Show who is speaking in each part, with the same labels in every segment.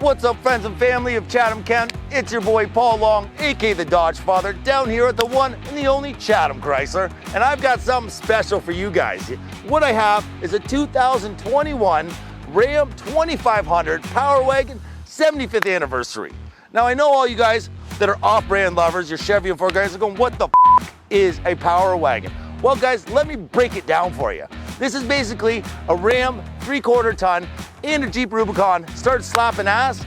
Speaker 1: What's up, friends and family of Chatham, Kent? It's your boy Paul Long, aka the Dodgefather, down here at the one and the only Chatham Chrysler, and I've got something special for you guys. What I have is a 2021 Ram 2500 Power Wagon 75th anniversary. Now I know all you guys that are off-brand lovers, your Chevy and Ford guys are going, what the is a Power Wagon? Well guys, let me break it down for you. This is basically a Ram 3/4 ton and a Jeep Rubicon. Start slapping ass.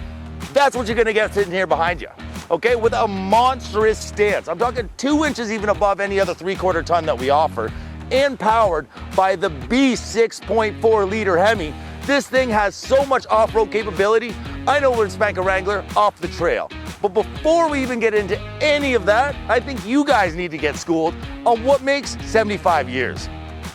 Speaker 1: That's what you're gonna get sitting here behind you. Okay, with a monstrous stance. I'm talking 2 inches even above any other 3/4 ton that we offer, and powered by the beast 6.4 liter Hemi. This thing has so much off-road capability. I know we're in Spanker Wrangler off the trail. But before we even get into any of that, I think you guys need to get schooled on what makes 75 years.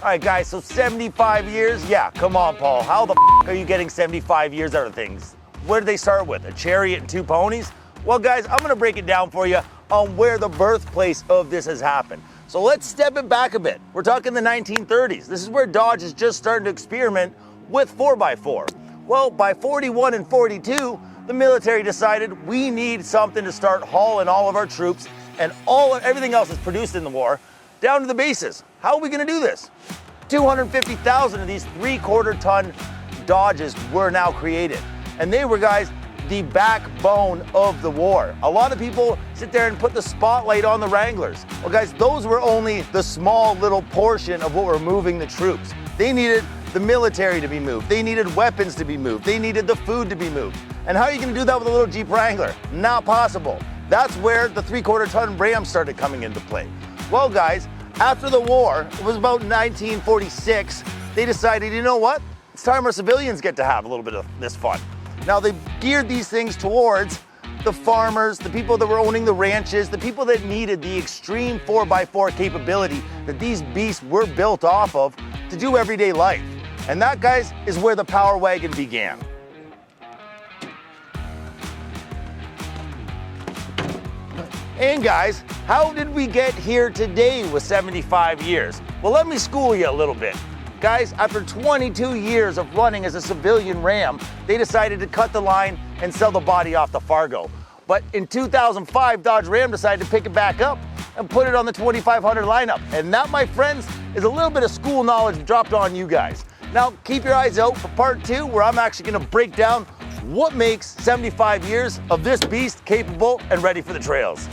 Speaker 1: All right, guys, so 75 years? Yeah, come on, Paul. How the are you getting 75 years out of things? Where did they start with? A chariot and 2 ponies? Well, guys, I'm gonna break it down for you on where the birthplace of this has happened. So let's step it back a bit. We're talking the 1930s. This is where Dodge is just starting to experiment with 4x4. Well, by 41 and 42, the military decided we need something to start hauling all of our troops and everything else that's produced in the war down to the bases. How are we gonna do this? 250,000 of these 3/4 ton Dodges were now created. And they were, guys, the backbone of the war. A lot of people sit there and put the spotlight on the Wranglers. Well, guys, those were only the small little portion of what were moving the troops. They needed the military to be moved. They needed weapons to be moved. They needed the food to be moved. And how are you gonna do that with a little Jeep Wrangler? Not possible. That's where the 3/4 ton Ram started coming into play. Well, guys, after the war, it was about 1946, they decided, you know what? It's time our civilians get to have a little bit of this fun. Now, they geared these things towards the farmers, the people that were owning the ranches, the people that needed the extreme 4x4 capability that these beasts were built off of to do everyday life. And that, guys, is where the Power Wagon began. And guys, how did we get here today with 75 years? Well, let me school you a little bit. Guys, after 22 years of running as a civilian Ram, they decided to cut the line and sell the body off to Fargo. But in 2005, Dodge Ram decided to pick it back up and put it on the 2500 lineup. And that, my friends, is a little bit of school knowledge dropped on you guys. Now, keep your eyes out for part 2, where I'm actually gonna break down what makes 75 years of this beast capable and ready for the trails.